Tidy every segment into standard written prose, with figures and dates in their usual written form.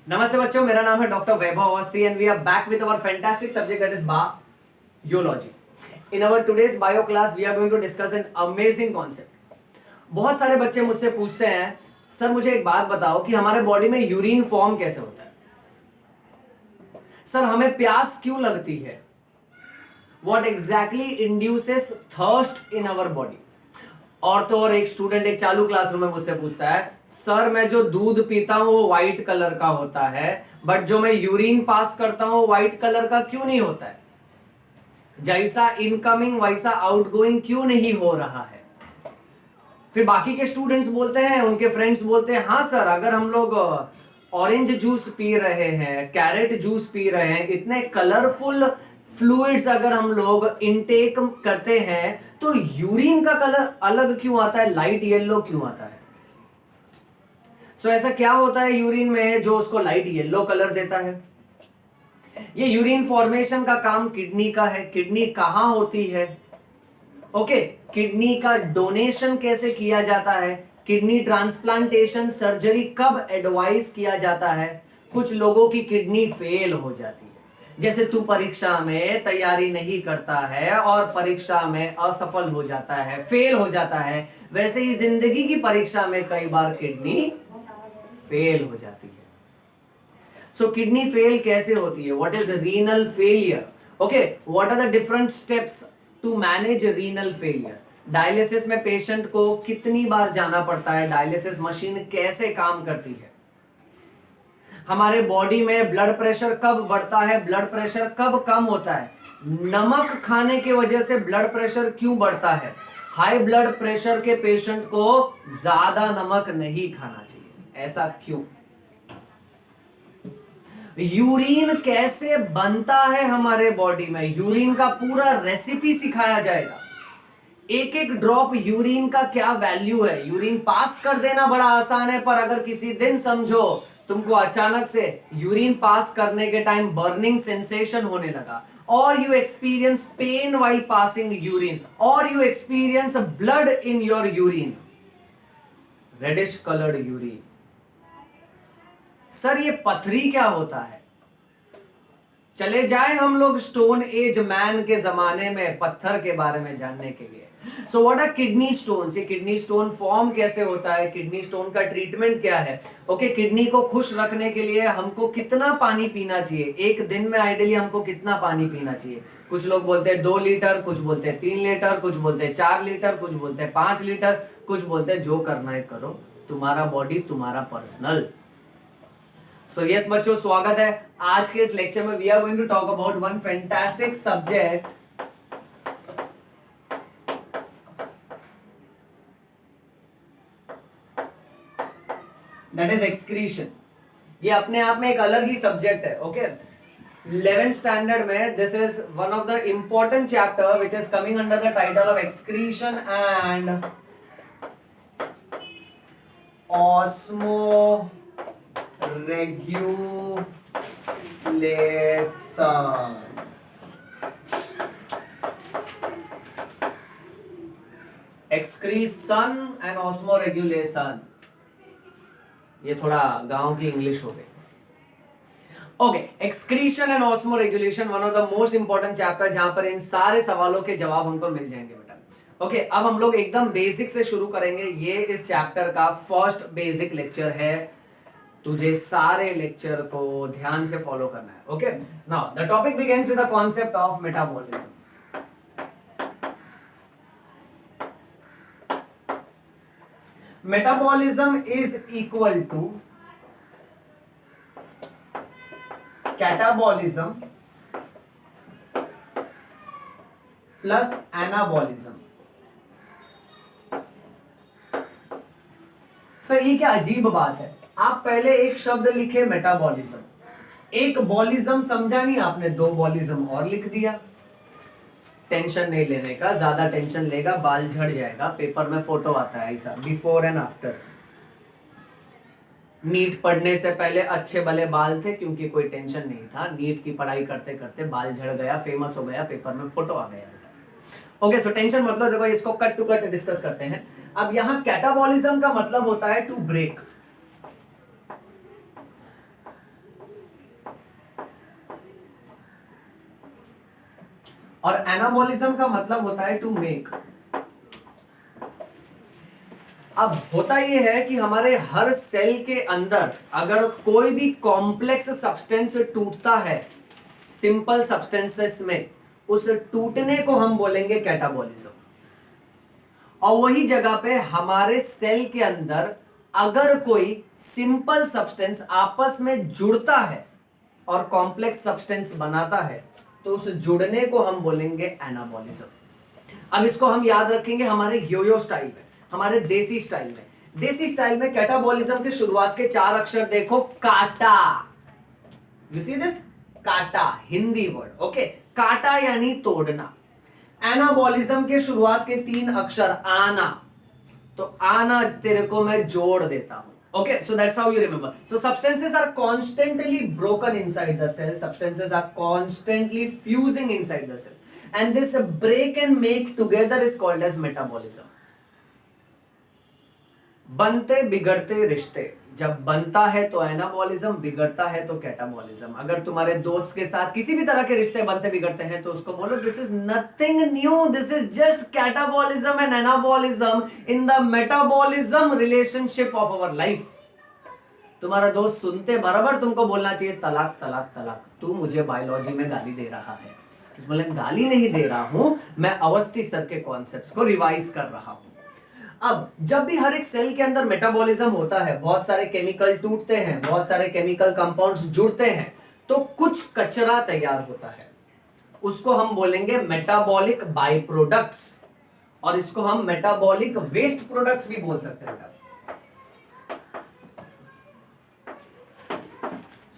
नमस्ते बच्चों, मेरा नाम है doctor Vaibhav Awasthi and we are back with our fantastic subject that is biology. In our today's bio class we are going to discuss an amazing concept. बहुत सारे बच्चे मुझसे पूछते हैं, सर मुझे एक बात बताओ कि हमारे बॉडी में यूरिन फॉर्म कैसे होता है. सर हमें प्यास क्यों लगती है. What exactly induces thirst in our body. और तो और एक स्टूडेंट एक चालू क्लासरूम में मुझसे पूछता है, सर मैं जो दूध पीता हूं वो व्हाइट कलर का होता है, बट जो मैं यूरिन पास करता हूं वो व्हाइट कलर का क्यों नहीं होता है. जैसा इनकमिंग वैसा आउटगोइंग क्यों नहीं हो रहा है. फिर बाकी के स्टूडेंट्स बोलते हैं, उनके फ्रेंड्स बोलते हैं, हाँ सर अगर हम लोग ऑरेंज जूस पी रहे हैं, कैरेट जूस पी रहे हैं, इतने कलरफुल फ्लूइड्स अगर हम लोग इनटेक करते हैं तो यूरिन का कलर अलग क्यों आता है, लाइट येलो क्यों आता है. सो ऐसा क्या होता है यूरिन में जो उसको लाइट येलो कलर देता है. ये यूरिन फॉर्मेशन का काम किडनी का है. किडनी कहां होती है. ओके, किडनी का डोनेशन कैसे किया जाता है, किडनी ट्रांसप्लांटेशन सर्जरी कब एडवाइस किया जाता है. कुछ लोगों की किडनी फेल हो जाती है, जैसे तू परीक्षा में तैयारी नहीं करता है और परीक्षा में असफल हो जाता है, फेल हो जाता है, वैसे ही जिंदगी की परीक्षा में कई बार किडनी फेल हो जाती है. सो किडनी फेल कैसे होती है, what is renal failure. Okay, what are the different steps to manage renal failure. Dialysis में पेशेंट को कितनी बार जाना पड़ता है, डायलिसिस मशीन कैसे काम करती है, हमारे बॉडी में ब्लड प्रेशर कब बढ़ता है, ब्लड प्रेशर कब कम होता है, नमक खाने की वजह से ब्लड प्रेशर क्यों बढ़ता है, हाई ब्लड प्रेशर के पेशेंट को ज्यादा नमक नहीं खाना चाहिए, ऐसा क्यों. यूरिन कैसे बनता है हमारे बॉडी में, यूरिन का पूरा रेसिपी सिखाया जाएगा. एक एक ड्रॉप यूरिन का क्या वैल्यू है. यूरिन पास कर देना बड़ा आसान है, पर अगर किसी दिन समझो तुमको अचानक से यूरिन पास करने के टाइम बर्निंग सेंसेशन होने लगा, और you experience pain while passing urine, और you experience blood in your urine, reddish coloured urine. Sir ये पथरी क्या होता है. चले जाए हम लोग स्टोन एज मैन के जमाने में पत्थर के बारे में जानने के लिए. So what are kidney stones. ये किडनी स्टोन फॉर्म कैसे होता है, किडनी स्टोन का ट्रीटमेंट क्या है. ओके, किडनी को खुश रखने के लिए हमको कितना पानी पीना चाहिए, एक दिन में आइडियली हमको कितना पानी पीना चाहिए. कुछ लोग बोलते हैं 2 लीटर, कुछ बोलते हैं 3 लीटर, कुछ बोलते हैं 4 लीटर, कुछ बोलते हैं 5 लीटर, कुछ बोलते हैं जो करना है करो, तुम्हारा बॉडी तुम्हारा पर्सनल. सो यस बच्चों, स्वागत है आज के इस लेक्चर में. We are going to talk about one fantastic subject that is excretion. ये अपने आप में एक अलग ही सब्जेक्ट है. ओके, 11th स्टैंडर्ड में this is one of the important chapter which is coming under the title of excretion and osmoregulation. Excretion and osmoregulation, ये थोड़ा गांव की इंग्लिश हो गई. Okay, excretion and osmoregulation one of the most important chapter, जहां पर इन सारे सवालों के जवाब हमको मिल जाएंगे बेटा. ओके, अब हम लोग एकदम बेसिक से शुरू करेंगे. ये इस चैप्टर का फर्स्ट बेसिक लेक्चर है. तुझे सारे लेक्चर को ध्यान से फॉलो करना है. Okay, now the topic begins with the concept of metabolism. Metabolism is equal to catabolism plus anabolism. Sir ये क्या अजीब बात है. आप पहले एक शब्द लिखे मेटाबॉलिज्म, एक बॉलिज्म समझा नहीं आपने, 2 बॉलिज्म और लिख दिया. टेंशन नहीं लेने का, ज्यादा टेंशन लेगा बाल झड़ जाएगा. पेपर में फोटो आता है ऐसा, बिफोर एंड आफ्टर. नीट पढ़ने से पहले अच्छे भले बाल थे क्योंकि कोई टेंशन नहीं था. नीट की पढ़ाई करते करते बाल झड़ गया, फेमस हो गया, पेपर में फोटो आ गया. ओके, सो टेंशन मतलब देखो, इसको कट टू कट डिस्कस करते हैं. अब यहां कैटाबॉलिज्म का मतलब होता है टू ब्रेक. और एनाबॉलिज्म का मतलब होता है टू मेक। अब होता यह है कि हमारे हर सेल के अंदर अगर कोई भी कॉम्प्लेक्स सब्सटेंस टूटता है सिंपल सब्सटेंसेस में, उस टूटने को हम बोलेंगे कैटाबॉलिज्म। और वही जगह पे हमारे सेल के अंदर अगर कोई सिंपल सब्सटेंस आपस में जुड़ता है और कॉम्प्लेक्स सब्सटेंस बनाता है तो उस जुड़ने को हम बोलेंगे एनाबॉलिज्म। अब इसको हम याद रखेंगे हमारे यो स्टाइल में, हमारे देसी स्टाइल में। देसी स्टाइल में कैटाबॉलिज्म के शुरुआत के 4 अक्षर देखो, काटा। यू सी दिस, काटा, हिंदी वर्ड। ओके, काटा यानी तोड़ना। एनाबॉलिज्म के शुरुआत के 3 अक्षर, आना। तो आना तेरे को मैं जोड़ देता हूं। Okay, so that's how you remember. So substances are constantly broken inside the cell. Substances are constantly fusing inside the cell. And this break and make together is called as metabolism. बनते बिगड़ते रिश्ते, जब बनता है तो anabolism, बिगड़ता है तो कैटाबॉलिज्म। अगर तुम्हारे दोस्त के साथ किसी भी तरह के रिश्ते बनते बिगड़ते हैं तो उसको बोलो this is nothing new, this is just catabolism and anabolism in the metabolism relationship of our life. तुम्हारा दोस्त सुनते बराबर तुमको बोलना चाहिए तलाक तलाक तलाक, तू मुझे बायोलॉजी में गाली दे रहा है। मतलब गाली नहीं दे रहा हूं, मैं अवस्थी सर के कॉन्सेप्ट्स को रिवाइज कर रहा हूं। अब जब भी हर एक सेल के अंदर मेटाबॉलिज्म होता है, बहुत सारे केमिकल टूटते हैं, बहुत सारे केमिकल कंपाउंड्स जुड़ते हैं, तो कुछ कचरा तैयार होता है। उसको हम बोलेंगे मेटाबॉलिक बाई प्रोडक्ट्स, और इसको हम मेटाबॉलिक वेस्ट प्रोडक्ट्स भी बोल सकते हैं।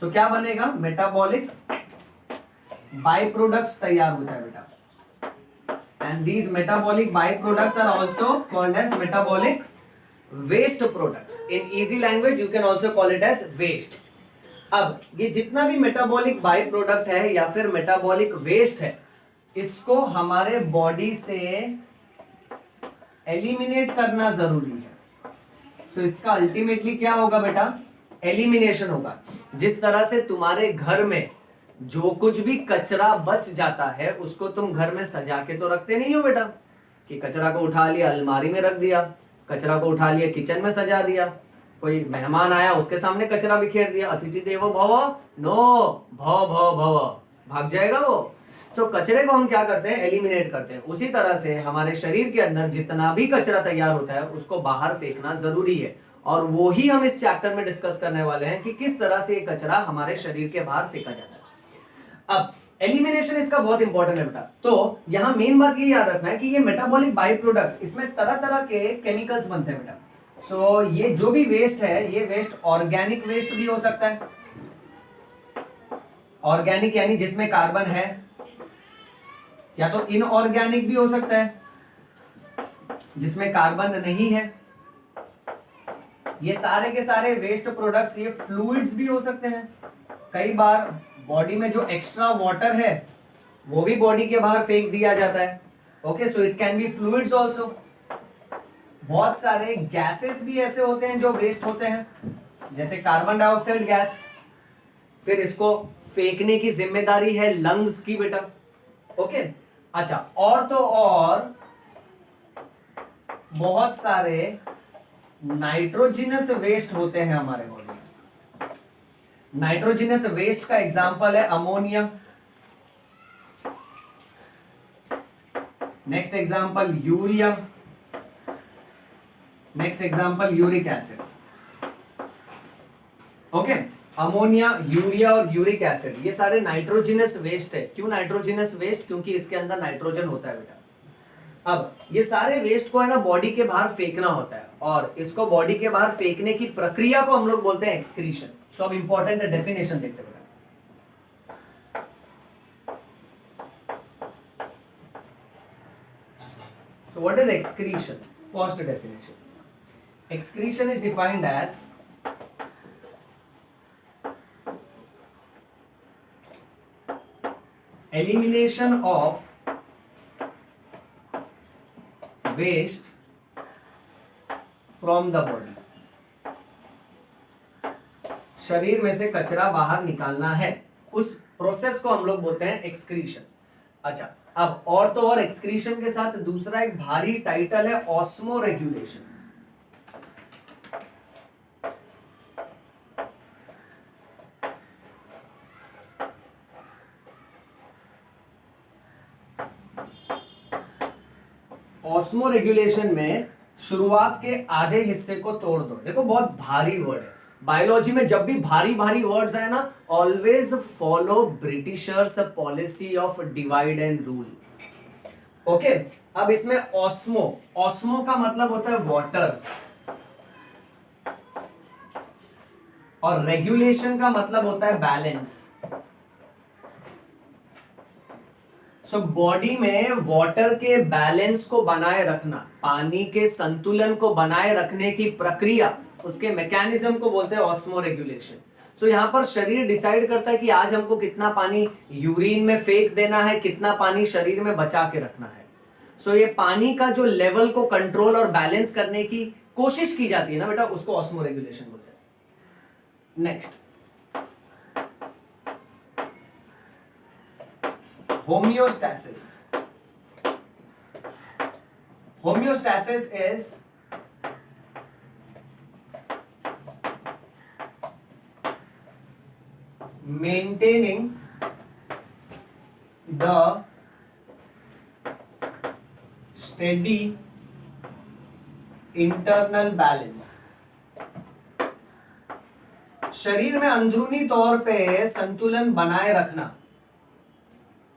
सो क्या बनेगा, मेटाबॉलिक बाई प्रोडक्ट्स तैयार होता है बेटा। And these metabolic byproducts are also called as metabolic waste products. In easy language, you can also call it as waste. अब ये जितना भी metabolic byproduct है या फिर metabolic waste है, इसको हमारे बॉडी से एलिमिनेट करना जरूरी है। So इसका अल्टीमेटली क्या होगा बेटा, एलिमिनेशन होगा। जिस तरह से तुम्हारे घर में जो कुछ भी कचरा बच जाता है उसको तुम घर में सजा के तो रखते नहीं हो बेटा, कि कचरा को उठा लिया अलमारी में रख दिया, कचरा को उठा लिया किचन में सजा दिया, कोई मेहमान आया उसके सामने कचरा बिखेर दिया, अतिथि देवो भव, नो भव भव भव, भाग जाएगा वो। सो कचरे को हम क्या करते हैं, एलिमिनेट करते हैं। उसी तरह से हमारे शरीर के अंदर जितना भी कचरा तैयार होता है उसको बाहर फेंकना जरूरी है, और वो ही हम इस चैप्टर में डिस्कस करने वाले हैं कि किस तरह से ये कचरा हमारे शरीर के बाहर फेंका जाता है। अब एलिमिनेशन इसका बहुत इंपॉर्टेंट है बेटा। तो यहां मेन बात ये याद रखना है कि ये मेटाबॉलिक बाई प्रोडक्ट्स, इसमें तरह तरह के केमिकल्स बनते हैं बेटा। सो ये जो भी वेस्ट है, ये वेस्ट ऑर्गेनिक वेस्ट भी हो सकता है। ऑर्गेनिक यानी जिसमें कार्बन है, या तो इनऑर्गेनिक भी हो सकता है जिसमें कार्बन नहीं है। ये सारे के सारे वेस्ट प्रोडक्ट्स, ये फ्लूइड्स भी हो सकते हैं। कई बार बॉडी में जो एक्स्ट्रा वाटर है वो भी बॉडी के बाहर फेंक दिया जाता है। Okay, so it can be fluids also. बहुत सारे गैसेस भी ऐसे होते हैं जो वेस्ट होते हैं, जैसे कार्बन डाइऑक्साइड गैस। फिर इसको फेंकने की जिम्मेदारी है लंग्स की बेटा। ओके, अच्छा, और तो और बहुत सारे नाइट्रोजिनस वेस्ट होते हैं हमारे बॉडी में। नाइट्रोजिनस वेस्ट का एग्जांपल है ammonia, next example urea, next example uric acid. Okay, ammonia, urea और यूरिक एसिड ये सारे नाइट्रोजिनस वेस्ट है। क्यों नाइट्रोजिनस वेस्ट, क्योंकि इसके अंदर नाइट्रोजन होता है बेटा। अब ये सारे वेस्ट को है ना बॉडी के बाहर फेंकना होता है, और इसको बॉडी के बाहर फेंकने की प्रक्रिया को हम लोग बोलते हैं एक्सक्रीशन। सो अब इंपॉर्टेंट डेफिनेशन देखते हैं। So what is excretion? First definition. Excretion is defined as elimination of waste from the body. शरीर में से कचरा बाहर निकालना है, उस प्रोसेस को हम लोग बोलते हैं एक्सक्रीशन। अच्छा, अब और तो और एक्सक्रीशन के साथ दूसरा एक भारी टाइटल है ऑस्मो रेगुलेशन। ऑस्मो रेगुलेशन में शुरुआत के आधे हिस्से को तोड़ दो। देखो बहुत भारी वर्ड है, बायोलॉजी में जब भी भारी भारी वर्ड्स आए ना, always follow Britishers policy of divide and rule. Okay, अब इसमें ऑस्मो, ऑस्मो का मतलब होता है वाटर, और रेगुलेशन का मतलब होता है बैलेंस। सो बॉडी में वाटर के बैलेंस को बनाए रखना, पानी के संतुलन को बनाए रखने की प्रक्रिया, उसके मैकेनिज्म को बोलते हैं ऑस्मो रेगुलेशन। सो यहां पर शरीर डिसाइड करता है कि आज हमको कितना पानी यूरिन में फेंक देना है, कितना पानी शरीर में बचा के रखना है। सो ये पानी का जो लेवल को कंट्रोल और बैलेंस करने की कोशिश की जाती है ना बेटा, उसको ऑस्मो रेगुलेशन बोलते हैं। Next, homeostasis. Homeostasis is maintaining the steady internal balance. शरीर में अंदरूनी तौर पे संतुलन बनाए रखना,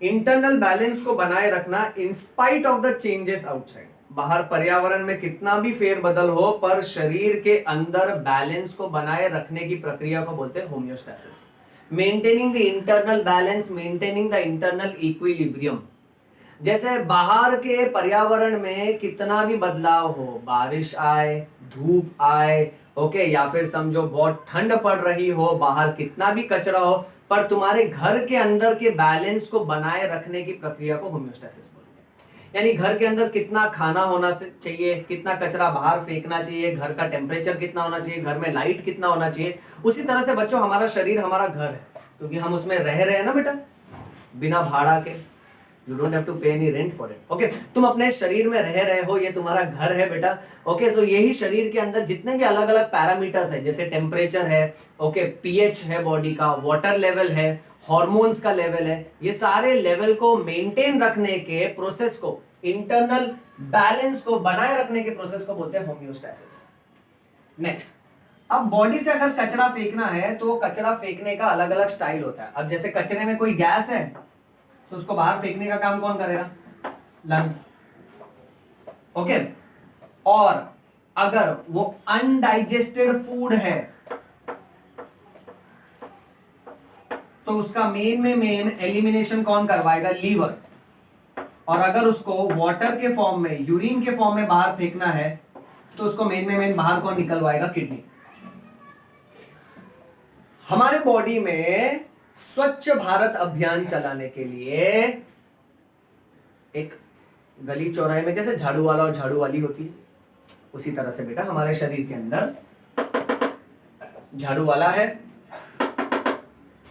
इंटरनल बैलेंस को बनाए रखना in spite of the changes outside. बाहर पर्यावरण में कितना भी फेरबदल हो, पर शरीर के अंदर बैलेंस को बनाए रखने की प्रक्रिया को बोलते हैं homeostasis. Maintaining the internal balance, maintaining the internal equilibrium. जैसे बाहर के पर्यावरण में कितना भी बदलाव हो, बारिश आए, धूप आए, ओके, या फिर समझो बहुत ठंड पड़ रही हो, बाहर कितना भी कचरा हो, पर तुम्हारे घर के अंदर के बैलेंस को बनाए रखने की प्रक्रिया को होम्योस्टैसिस बोलते हैं। यानी घर के अंदर कितना खाना होना चाहिए, कितना कचरा बाहर फेंकना चाहिए, घर का टेम्परेचर कितना होना चाहिए, घर में लाइट कितना होना चाहिए। उसी तरह से बच्चों हमारा शरीर हमारा घर है, क्योंकि हम उसमें रह रहे हैं ना बेटा, बिना भाड़ा के। You don't have to pay any rent for it. Okay, तुम अपने शरीर में रह रहे हो, ये तुम्हारा घर है बेटा। ओके, तो यही शरीर के अंदर जितने भी अलग अलग पैरामीटर्स है, जैसे टेम्परेचर है, ओके, पीएच है बॉडी का, वाटर लेवल है, हॉर्मोन्स का लेवल है, ये सारे लेवल को मेंटेन रखने के प्रोसेस को, इंटरनल बैलेंस को बनाए रखने के प्रोसेस को बोलते हैं होम्योस्टैसिस। नेक्स्ट, अब बॉडी से अगर कचरा फेंकना है तो कचरा फेंकने का अलग अलग स्टाइल होता है। अब जैसे कचरे में कोई गैस है तो उसको बाहर फेंकने का काम कौन करेगा? लंग्स। ओके, और अगर वो अनडाइजेस्टेड फूड है तो उसका मेन एलिमिनेशन कौन करवाएगा? लीवर। और अगर उसको वाटर के फॉर्म में, यूरिन के फॉर्म में बाहर फेंकना है तो उसको मेन बाहर कौन निकलवाएगा? किडनी। हमारे बॉडी में स्वच्छ भारत अभियान चलाने के लिए एक गली चौराहे में कैसे झाड़ू वाला और झाड़ू वाली होती है, उसी तरह से बेटा हमारे शरीर के अंदर झाड़ू वाला है,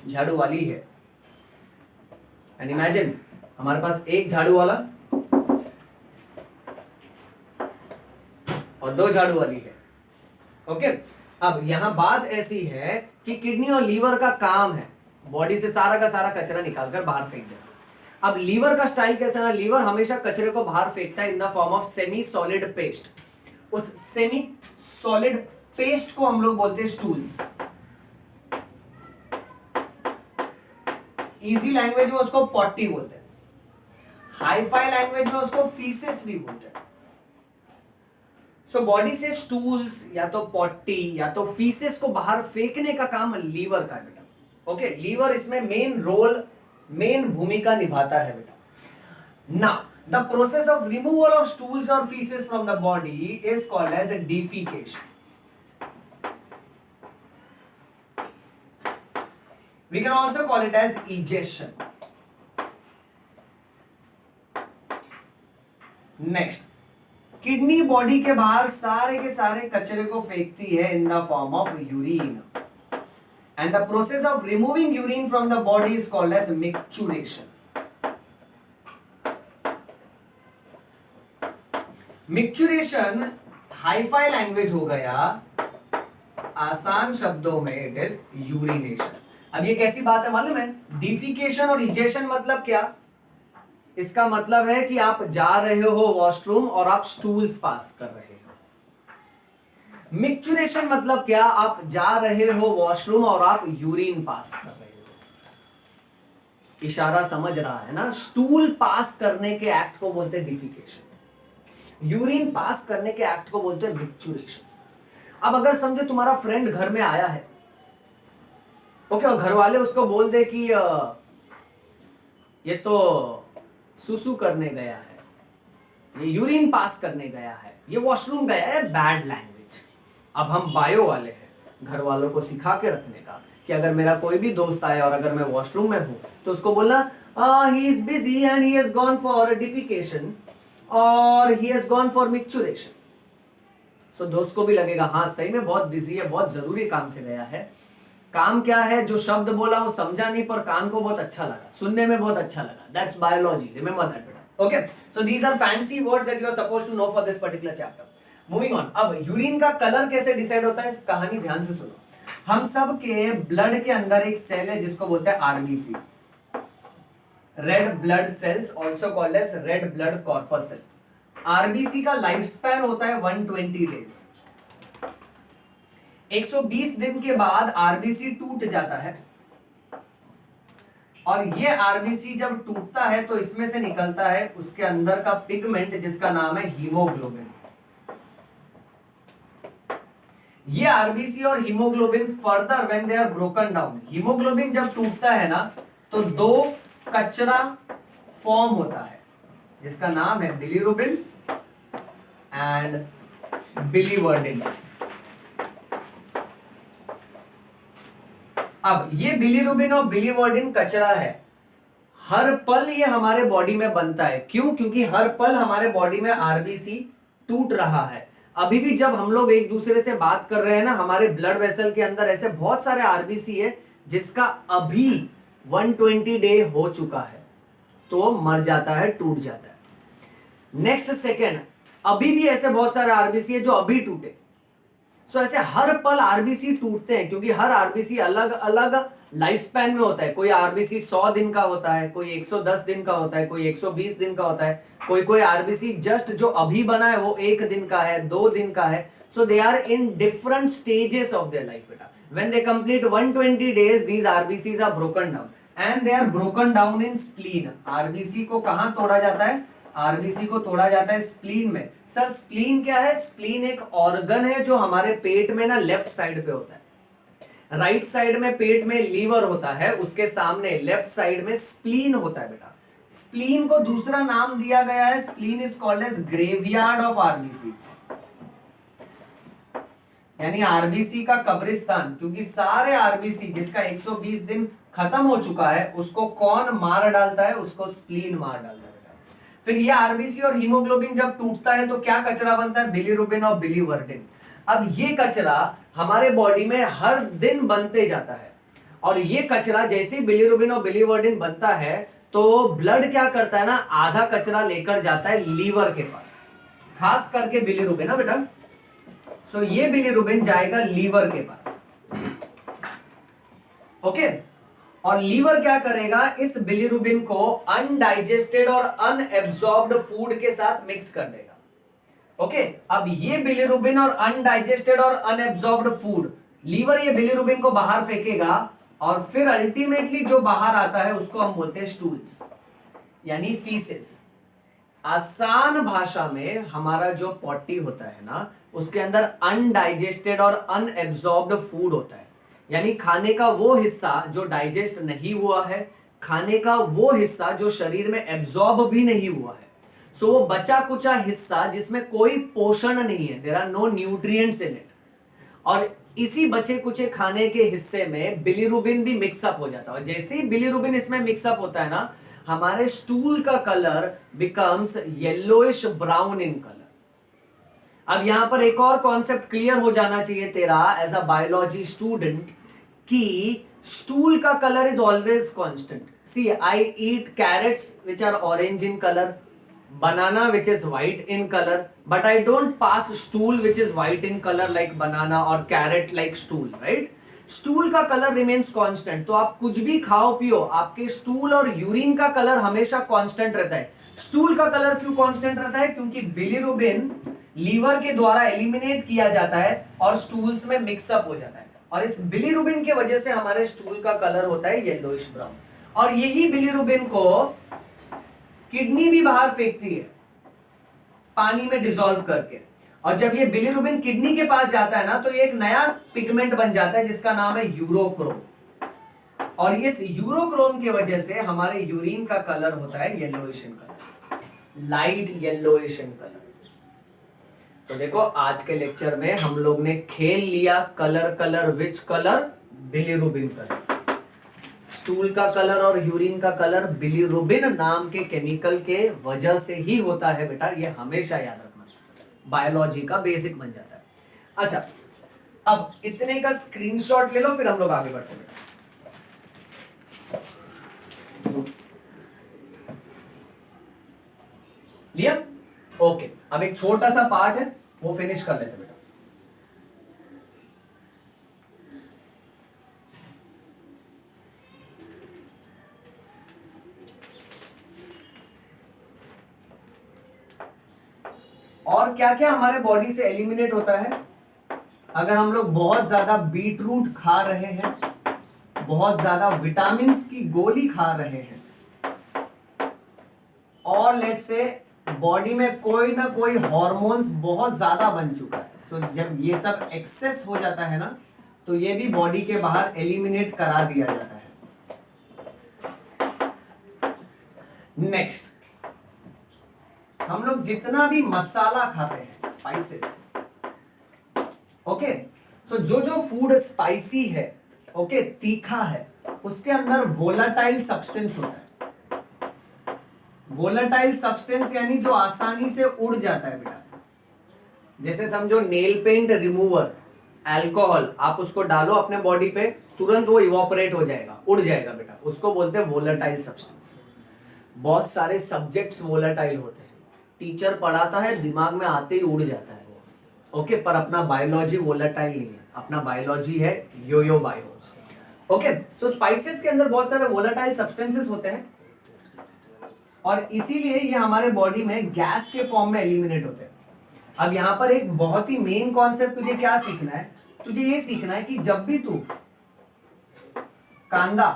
झाड़ू वाली है। एंड इमेजिन हमारे पास एक झाड़ू वाला और दो झाड़ू वाली है। ओके, अब यहां बात ऐसी है कि किडनी और लीवर का काम है बॉडी से सारा का सारा कचरा निकालकर बाहर फेंक देना। अब लीवर का स्टाइल कैसा है ना, लीवर हमेशा कचरे को बाहर फेंकता है in the form of semi solid paste. उस सेमी सॉलिड पेस्ट को हम लोग बोलते हैं स्टूल्स। इजी लैंग्वेज में उसको पॉटी बोलते हैं, हाई फाई लैंग्वेज में उसको फीसेस भी बोलते हैं। सो बॉडी से स्टूल्स या तो पॉटी या तो फीसेस को बाहर फेंकने का काम लीवर का है बेटा। ओके, लीवर इसमें मेन भूमिका निभाता है बेटा। Now the process of removal of stools और faeces from the body is called as defecation. We can also call it as egestion. Next, kidney body के बाहर सारे के सारे कचरे को फेंकती है in the form of urine, and the process of removing urine from the body is called as micturition. Micturition hi fi language हो गया, आसान शब्दों में इट इज यूरिनेशन। अब ये कैसी बात है मालूम है? डिफिकेशन और इजेशन मतलब क्या? इसका मतलब है कि आप जा रहे हो वॉशरूम और आप स्टूल्स पास कर रहे हो। मिक्चुरेशन मतलब क्या? आप जा रहे हो वॉशरूम और आप यूरिन पास कर रहे हो। इशारा समझ रहा है ना? स्टूल पास करने के एक्ट को बोलते हैं डिफिकेशन, यूरिन पास करने के एक्ट को बोलते हैं मिक्चुरेशन। अब अगर समझो तुम्हारा फ्रेंड घर में आया है, ओके, और घर वाले उसको बोल दे कि ये तो सुसु करने गया है, ये यूरिन पास करने गया है, ये वॉशरूम गया है, बैड लैंग्वेज। अब हम बायो वाले हैं, घर वालों को सिखा के रखने का कि अगर मेरा कोई भी दोस्त आए और अगर मैं वॉशरूम में हूं तो उसको बोलना he is busy and he has gone for defecation और he has gone for micturition. So दोस्त को भी लगेगा हाँ सही में बहुत बिजी है, बहुत जरूरी काम से गया है। काम क्या है? जो शब्द बोला वो समझा नहीं, पर कान को बहुत अच्छा लगा, सुनने में बहुत अच्छा लगा। दैट्स बायोलॉजी, रिमेंबर दैट बेटा। Okay, so these are fancy words that you are supposed to know for this particular chapter. Moving on, अब यूरिन का कलर कैसे डिसाइड होता है? कहानी ध्यान से सुनो। हम सब के ब्लड के अंदर एक सेल है जिसको बोलते हैं RBC, red blood cells, also called as red blood corpus cell. RBC का लाइफ स्पैन होता है 120 डेज। 120 दिन के बाद आरबीसी टूट जाता है, और ये आरबीसी जब टूटता है तो इसमें से निकलता है उसके अंदर का पिगमेंट जिसका नाम है हीमोग्लोबिन। ये आरबीसी और haemoglobin further when they are broken down, haemoglobin जब टूटता है ना तो दो कचरा फॉर्म होता है जिसका नाम है बिलीरुबिन एंड बिलीवर्डिन। अब ये बिलीरुबिन और बिलीवर्डिन कचरा है, हर पल ये हमारे बॉडी में बनता है। क्यों? क्योंकि हर पल हमारे बॉडी में आरबीसी टूट रहा है। अभी भी जब हम लोग एक दूसरे से बात कर रहे हैं ना, हमारे ब्लड वेसल के अंदर ऐसे बहुत सारे आरबीसी है जिसका अभी 120 डे हो चुका है, तो मर जाता है, टूट जाता है। नेक्स्ट सेकेंड अभी भी ऐसे बहुत सारे आरबीसी है जो अभी टूटे। सो ऐसे हर पल आरबीसी टूटते हैं, क्योंकि हर आरबीसी अलग अलग लाइफ स्पैन में होता है। कोई आरबीसी 100 दिन का होता है, कोई 110 दिन का होता है, कोई 120 दिन का होता है, कोई आरबीसी जस्ट जो अभी बना है वो 1 दिन का है, 2 दिन का है। So they are in different stages of their life बेटा। When they complete 120 days these RBCs are broken down and they are broken down in spleen. RBC को कहां तोड़ा जाता है? आरबीसी को तोड़ा जाता है स्प्लीन में। सर स्प्लीन क्या है? स्प्लीन एक ऑर्गन है जो हमारे पेट में ना लेफ्ट साइड पे होता है। राइट साइड में पेट में लीवर होता है, उसके सामने लेफ्ट साइड में स्प्लीन होता है बेटा। स्प्लीन को दूसरा नाम दिया गया है, spleen is called as graveyard of RBC, यानी आरबीसी का कब्रिस्तान। क्योंकि सारे आरबीसी जिसका 120 दिन खत्म हो चुका है उसको कौन मार डालता है? उसको स्प्लीन मार डालता है। फिर ये आरबीसी और हीमोग्लोबिन जब टूटता है तो क्या कचरा बनता है? बिलीरुबिन और बिलीवर्डिन। अब ये कचरा हमारे बॉडी में हर दिन बनते जाता है, और ये कचरा जैसे ही बिलीरुबिन और बिलीवर्डिन बनता है तो ब्लड क्या करता है ना, आधा कचरा लेकर जाता है लीवर के पास, खास करके बिलीरुबिन ना बेटा। सो ये बिलीरुबिन जाएगा लीवर के पास, ओके। और लीवर क्या करेगा? इस बिलीरुबिन को अनडाइजेस्टेड और अनएब्सॉर्ब्ड फूड के साथ मिक्स कर देगा, ओके। अब ये बिलीरुबिन और अनडाइजेस्टेड और अनएब्सॉर्ब्ड फूड, लीवर ये बिलीरुबिन को बाहर फेंकेगा, और फिर अल्टीमेटली जो बाहर आता है उसको हम बोलते हैं स्टूल्स, यानी फीसेस। आसान भाषा में हमारा जो पॉटी होता है ना, उसके अंदर अनडाइजेस्टेड और अनएब्सॉर्ब्ड फूड होता है, यानी खाने का वो हिस्सा जो डाइजेस्ट नहीं हुआ है, खाने का वो हिस्सा जो शरीर में एब्सॉर्ब भी नहीं हुआ है। सो वो बचा कुचा हिस्सा जिसमें कोई पोषण नहीं है, there are no nutrients in it, और इसी बचे कुचे खाने के हिस्से में बिलीरुबिन भी मिक्सअप हो जाता है। और जैसे ही बिलीरुबिन इसमें मिक्सअप होता है ना, हमारे स्टूल का colour becomes yellowish brown in colour. अब यहां पर एक और कॉन्सेप्ट क्लियर हो जाना चाहिए तेरा एज अ बायोलॉजी स्टूडेंट, कि स्टूल का colour is always constant. See I eat carrots which are orange in colour, banana which is white in color, but I don't pass stool which is white in color like banana or carrot like stool, right? Stool का colour remains constant, तो आप कुछ भी खाओ पियो, आपके stool और urine का कलर हमेशा कांस्टेंट रहता है। स्टूल का कलर क्यों कांस्टेंट रहता है? क्योंकि बिलीरुबिन लीवर के द्वारा एलिमिनेट किया जाता है और स्टूल्स में मिक्सअप हो जाता है, और इस बिलीरुबिन के वजह से हमारे स्टूल का कलर होता है येलोइश ब्राउन। और यही बिलीरुबिन को किडनी भी बाहर फेंकती है पानी में डिसॉल्व करके, और जब ये बिलीरुबिन किडनी के पास जाता है ना, तो ये एक नया पिगमेंट बन जाता है जिसका नाम है यूरोक्रोम, और इस यूरोक्रोम की वजह से हमारे यूरिन का कलर होता है yellowish in colour, light yellowish in colour. तो देखो आज के लेक्चर में हम लोग ने खेल लिया colour, colour which colour? Bilirubin colour. Stool का कलर और यूरिन का कलर बिलीरुबिन नाम के केमिकल के वजह से ही होता है बेटा, ये हमेशा याद रखना, बायोलॉजी का बेसिक बन जाता है। अच्छा, अब इतने का स्क्रीनशॉट ले लो, फिर हम लोग आगे बढ़ते हैं। लिया? ओके, अब एक छोटा सा पार्ट है वो फिनिश कर लेते बेटा। और क्या क्या हमारे बॉडी से एलिमिनेट होता है अगर हम लोग बहुत ज्यादा बीट रूट खा रहे हैं, बहुत ज्यादा विटामिन की गोली खा रहे हैं, और लेट्स से बॉडी में कोई ना कोई हॉर्मोन्स बहुत ज्यादा बन चुका है। सो जब ये सब एक्सेस हो जाता है ना, तो ये भी बॉडी के बाहर एलिमिनेट करा दिया जाता है। नेक्स्ट, हम लोग जितना भी मसाला खाते हैं, स्पाइसेस, ओके, सो जो जो फूड स्पाइसी है, ओके, तीखा है, उसके अंदर वोलाटाइल सब्सटेंस होता है। वोलाटाइल सब्सटेंस यानी जो आसानी से उड़ जाता है बेटा। जैसे समझो नेल पेंट रिमूवर, अल्कोहल, आप उसको डालो अपने बॉडी पे, तुरंत वो इवोपरेट हो जाएगा, उड़ जाएगा बेटा, उसको बोलते हैं वोलाटाइल सब्सटेंस। बहुत सारे सब्जेक्ट्स वोलाटाइल होते हैं, टीचर पढ़ाता है, दिमाग में आते ही उड़ जाता है वो, ओके, पर अपना बायोलॉजी वोलाटाइल नहीं है, अपना बायोलॉजी है यो बायो। ओके, सो स्पाइसेस के अंदर बहुत सारे वोलाटाइल सब्सटेंसेस होते हैं, और इसीलिए ये हमारे बॉडी में गैस के फॉर्म में एलिमिनेट होते हैं। अब यहां पर एक बहुत ही मेन कॉन्सेप्ट तुझे क्या सीखना है? तुझे ये सीखना है कि जब भी तू कांदा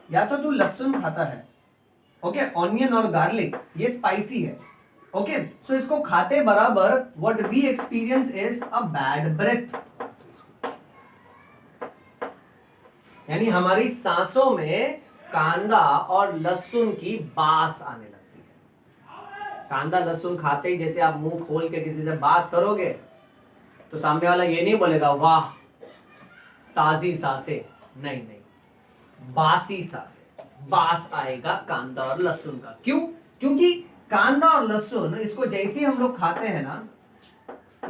या तो तू लहसुन खाता है, ओके, ऑनियन और गार्लिक, ये स्पाइसी है, ओके, सो इसको खाते बराबर what we experience is a bad breath, यानी हमारी सांसों में कांदा और लहसुन की बास आने लगती है। कांदा लहसुन खाते ही जैसे आप मुंह खोल के किसी से बात करोगे, तो सामने वाला ये नहीं बोलेगा वाह ताजी सांसें, नहीं, बासी सांसें, बास आएगा कांदा और लहसुन का। क्यों? क्योंकि कांदा और लहसुन, इसको जैसे हम लोग खाते हैं ना,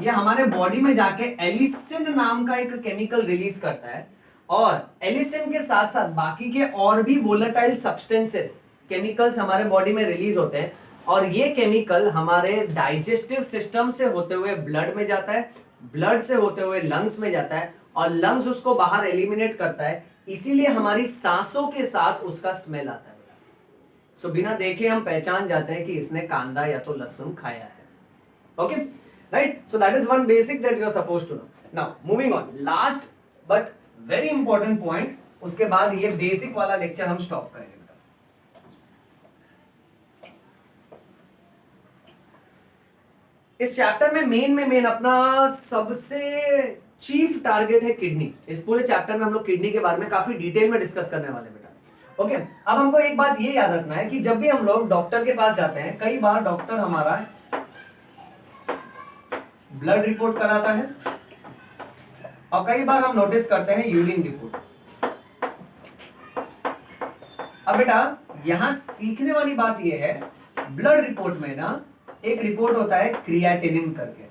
ये हमारे बॉडी में जाके एलिसिन नाम का एक केमिकल रिलीज करता है, और एलिसिन के साथ साथ बाकी के और भी वोलेटाइल सब्सटेंसेस, केमिकल्स हमारे बॉडी में रिलीज होते हैं, और ये केमिकल हमारे डाइजेस्टिव सिस्टम से होते हुए ब्लड में जाता है, ब्लड से होते हुए लंग्स में जाता है, और लंग्स उसको बाहर एलिमिनेट करता है, इसीलिए हमारी सांसों के साथ उसका स्मेल आता है। सो बिना देखे हम पहचान जाते हैं कि इसने कांदा या तो लहसुन खाया है, okay, right? So that is one basic that you are supposed to know. Now moving on, last but very important point, उसके बाद ये बेसिक वाला लेक्चर हम स्टॉप करेंगे। इस चैप्टर में मेन अपना सबसे चीफ टारगेट है किडनी। इस पूरे चैप्टर में हम लोग किडनी के बारे में काफी डिटेल में डिस्कस करने वाले बेटा, ओके। अब हमको एक बात ये याद रखना है कि जब भी हम लोग डॉक्टर के पास जाते हैं, कई बार डॉक्टर हमारा ब्लड रिपोर्ट कराता है, और कई बार हम नोटिस करते हैं यूरिन रिपोर्ट। अब बेटा यहां सीखने वाली बात यह है, ब्लड रिपोर्ट में ना एक रिपोर्ट होता है क्रिएटिनिन करके।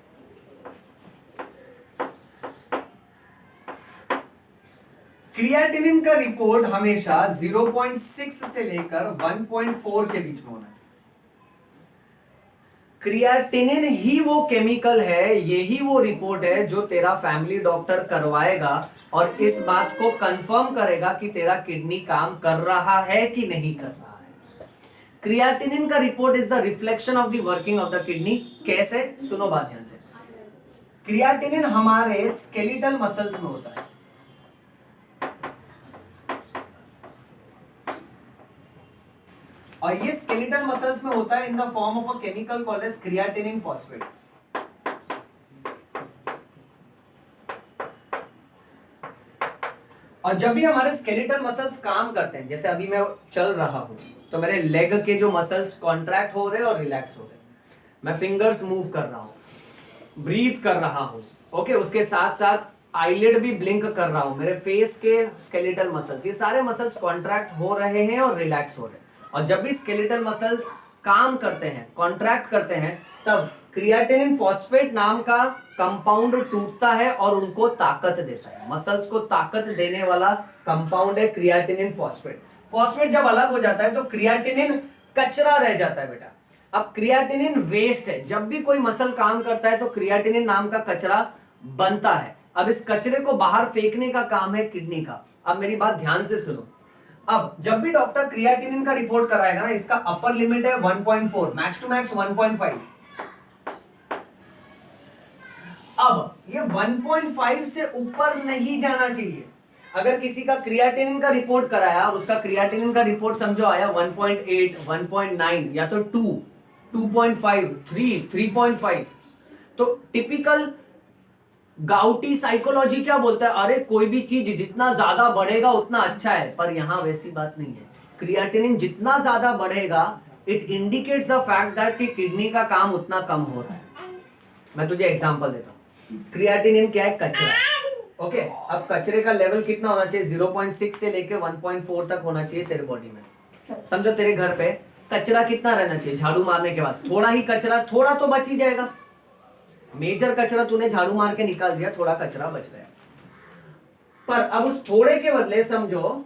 क्रिएटिनिन का रिपोर्ट हमेशा 0.6 से लेकर 1.4 के बीच में होना चाहिए। क्रिएटिनिन ही वो केमिकल है, यही वो रिपोर्ट है जो तेरा फैमिली डॉक्टर करवाएगा और इस बात को कंफर्म करेगा कि तेरा किडनी काम कर रहा है कि नहीं कर रहा है। क्रिएटिनिन का report is the reflection of the working of the kidney. कैसे? सुनो बात ध्यान से। क्रिएटिनिन हमारे स्केलेटल मसल्स में होता है, और ये स्केलेटल मसल्स में होता है in the form of a chemical called as creatinine phosphate. और जब भी हमारे स्केलेटल मसल्स काम करते हैं, जैसे अभी मैं चल रहा हूं तो मेरे लेग के जो मसल्स कॉन्ट्रैक्ट हो रहे हैं और रिलैक्स हो रहे हैं, मैं फिंगर्स मूव कर रहा हूं, ब्रीथ कर रहा हूं, ओके, उसके साथ साथ आईलिड भी ब्लिंक कर रहा हूं, मेरे फेस के स्केलेटल मसल्स, ये सारे मसल्स कॉन्ट्रैक्ट हो रहे हैं और रिलैक्स हो रहे हैं। और जब भी स्केलेटल मसल्स काम करते हैं, कॉन्ट्रैक्ट करते हैं, तब क्रिएटिनिन फॉस्फेट नाम का कंपाउंड टूटता है और उनको ताकत देता है। मसल्स को ताकत देने वाला कंपाउंड है क्रिएटिनिन फॉस्फेट। फॉस्फेट जब अलग हो जाता है तो क्रिएटिनिन कचरा रह जाता है बेटा। अब क्रिएटिनिन वेस्ट है, जब भी कोई मसल काम करता है तो क्रिएटिनिन नाम का कचरा बनता है। अब इस कचरे को बाहर फेंकने का काम है किडनी का। अब मेरी बात ध्यान से सुनो। अब जब भी डॉक्टर क्रिएटिनिन का रिपोर्ट कराएगा ना, इसका अपर लिमिट है 1.4, मैक्स टू मैक्स 1.5। अब ये 1.5 से ऊपर नहीं जाना चाहिए। अगर किसी का क्रिएटिनिन का रिपोर्ट कराया और उसका क्रिएटिनिन का रिपोर्ट समझो आया 1.8, 1.9 या तो 2, 2.5, 3, 3.5, तो टिपिकल गाउटी साइकोलॉजी क्या बोलता है? अरे कोई भी चीज जितना ज्यादा बढ़ेगा उतना अच्छा है, पर यहां वैसी बात नहीं है। क्रिएटिनिन जितना ज्यादा बढ़ेगा, it indicates the fact that कि किडनी का काम उतना कम हो रहा है। मैं तुझे एग्जांपल देता हूं। क्रिएटिनिन क्या है? कचरा। ओके, अब कचरे का लेवल कितना होना चाहिए? 0.6 से लेके 1.4 तक होना चाहिए तेरे बॉडी में। समझो तेरे घर पे कचरा कितना रहना चाहिए झाड़ू मारने के बाद? थोड़ा ही कचरा, थोड़ा तो बच ही जाएगा। मेजर कचरा तूने झाड़ू मार के निकाल दिया, थोड़ा कचरा बच गया। पर अब उस थोड़े के बदले समझो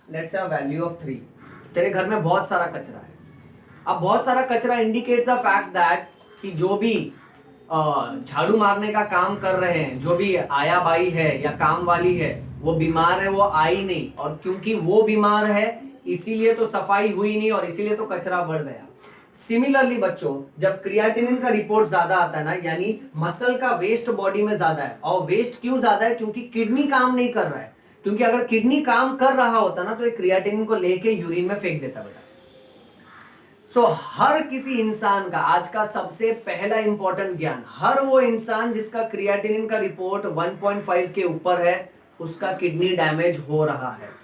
लेट्स से वैल्यू ऑफ 3, तेरे घर में बहुत सारा कचरा है। अब बहुत सारा कचरा इंडिकेट्स द फैक्ट दैट कि जो भी झाड़ू मारने का काम कर रहे हैं, जो भी आया बाई है या काम वाली है, वो बीमार है, वो आई नहीं, और क्योंकि वो बीमार है इसीलिए तो सफाई हुई नहीं और इसीलिए तो कचरा बढ़ गया। सिमिलरली बच्चों, जब क्रिएटिनिन का रिपोर्ट ज्यादा आता है ना, यानी मसल का वेस्ट बॉडी में ज्यादा है। और वेस्ट क्यों ज्यादा है? क्योंकि किडनी काम नहीं कर रहा है। क्योंकि अगर किडनी काम कर रहा होता ना तो एक क्रिएटिनिन को लेके यूरिन में फेंक देता बेटा। सो हर किसी इंसान का आज का सबसे पहला इंपॉर्टेंट ज्ञान, हर वो इंसान जिसका क्रिएटिनिन का रिपोर्ट 1.5 के ऊपर है, उसका किडनी डैमेज हो रहा है।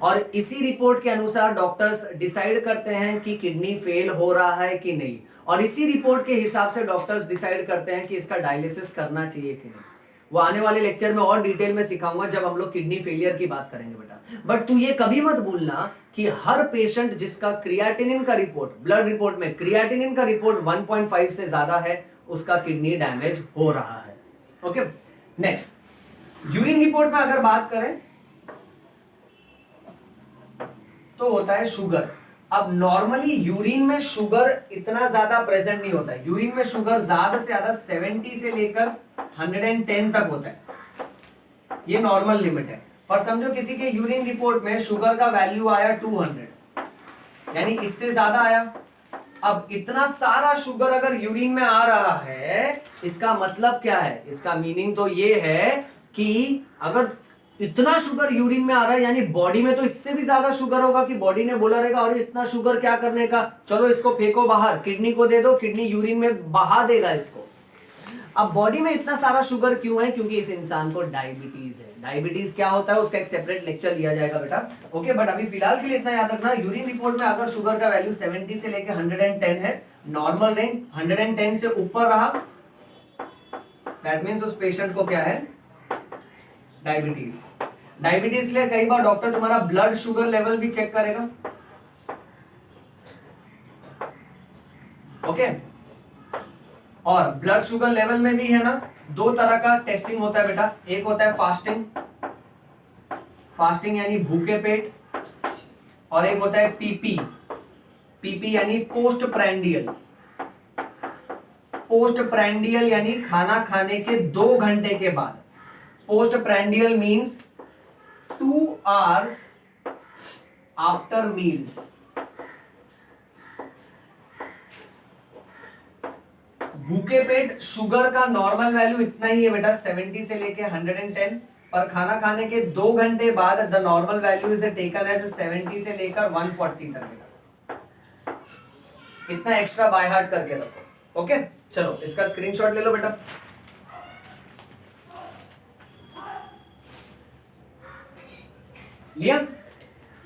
और इसी रिपोर्ट के अनुसार डॉक्टर्स डिसाइड करते हैं कि किडनी फेल हो रहा है कि नहीं, और इसी रिपोर्ट के हिसाब से डॉक्टर्स डिसाइड करते हैं कि इसका डायलिसिस करना चाहिए कि नहीं। वो आने वाले लेक्चर में और डिटेल में सिखाऊंगा जब हम लोग किडनी फेलियर की बात करेंगे बेटा। बट तू ये कभी मत भूलना कि हर पेशेंट जिसका क्रिएटिनिन का रिपोर्ट, ब्लड रिपोर्ट में क्रिएटिनिन का रिपोर्ट 1.5 से ज्यादा है, उसका किडनी डैमेज हो रहा है। ओके, नेक्स्ट यूरिन रिपोर्ट में अगर बात करें तो होता है शुगर। अब नॉर्मली यूरिन में शुगर इतना ज्यादा प्रेजेंट नहीं होता है। यूरिन में शुगर ज्यादा से ज्यादा 70 से लेकर 110 तक होता है, ये नॉर्मल लिमिट है। पर समझो किसी के यूरिन रिपोर्ट में शुगर का वैल्यू आया 200, यानी इससे ज्यादा आया। अब इतना सारा शुगर अगर यूरिन में आ रहा है, इसका मतलब क्या है? इसका मीनिंग तो ये है कि अगर इतना शुगर यूरिन में आ रहा है, यानी बॉडी में तो इससे भी ज्यादा शुगर होगा कि बॉडी ने बोला रहेगा और इतना शुगर क्या करने का, चलो इसको फेंको बाहर, किडनी को दे दो, किडनी यूरिन में बहा देगा इसको। अब बॉडी में इतना सारा शुगर क्यों है? क्योंकि इस इंसान को डायबिटीज है। डायबिटीज क्या होता है उसका एक सेपरेट लेक्चर लिया जाएगा बेटा। ओके, बट अभी फिलहाल के लिए इतना याद रखना, यूरिन रिपोर्ट में अगर शुगर का वैल्यू 70 से लेकर 110 है, नॉर्मल रेंज 110 से ऊपर रहा, दैट मींस उस पेशेंट को क्या है? डायबिटीज। डायबिटीज के लिए कई बार डॉक्टर तुम्हारा ब्लड शुगर लेवल भी चेक करेगा। ओके, और ब्लड शुगर लेवल में भी है ना, दो तरह का टेस्टिंग होता है बेटा। एक होता है फास्टिंग, फास्टिंग यानी भूखे पेट, और एक होता है पीपी, पीपी यानी पोस्ट प्राइंडियल। पोस्ट प्रैंडियल यानी खाना खाने के 2 घंटे के बाद। Post prandial means 2 hours after meals. भूखे पेट शुगर का नॉर्मल वैल्यू इतना ही है बेटा, 70 से लेके 110, पर खाना खाने के 2 घंटे बाद the normal value is taken as 70 से लेकर 140 तक बेटा। इतना एक्स्ट्रा बाय हार्ट करके रखो। ओके, चलो इसका स्क्रीनशॉट ले लो बेटा। लिया?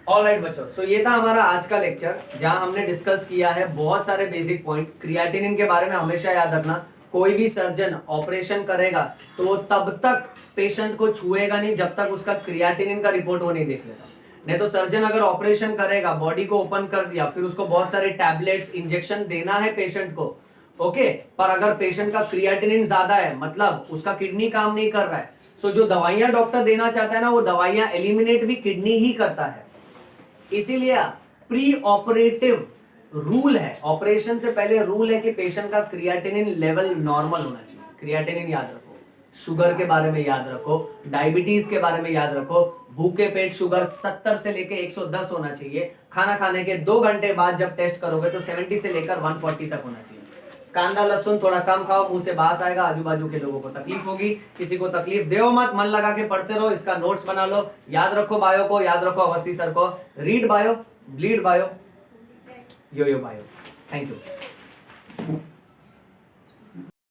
ऑलराइट बच्चों, सो ये था हमारा आज का लेक्चर, जहां हमने डिस्कस किया है बहुत सारे बेसिक पॉइंट। क्रिएटिनिन के बारे में हमेशा याद रखना, कोई भी सर्जन ऑपरेशन करेगा तो तब तक पेशेंट को छुएगा नहीं जब तक उसका क्रिएटिनिन का रिपोर्ट वो नहीं देख लेता। नहीं तो सर्जन अगर ऑपरेशन करेगा, बॉडी को ओपन कर दिया, फिर उसको बहुत सारे टैबलेट्स इंजेक्शन देना है पेशेंट को, ओके, पर अगर पेशेंट का क्रिएटिनिन ज्यादा है, मतलब उसका किडनी काम नहीं कर रहा है, सो जो दवाइयां डॉक्टर देना चाहता है ना, वो दवाइयां एलिमिनेट भी किडनी ही करता है। इसीलिए प्री ऑपरेटिव रूल है, ऑपरेशन से पहले रूल है कि पेशेंट का क्रिएटिनिन लेवल नॉर्मल होना चाहिए। क्रिएटिनिन याद रखो, शुगर के बारे में याद रखो, डायबिटीज के बारे में याद रखो, भूखे पेट शुगर 70 से लेके 110 होना चाहिए। खाना खाने के 2 घंटे बाद जब टेस्ट करोगे तो 70 से लेकर 140 तक होना चाहिए। कांदा लहसुन थोड़ा कम खाओ, मुंह से बास आएगा, आजू बाजू के लोगों को तकलीफ होगी। किसी को तकलीफ देओ मत, मन लगा के पढ़ते रहो, इसका नोट्स बना लो, याद रखो बायो को, याद रखो अवस्थी सर को, read bio, bleed bio, yo yo bio. Thank you.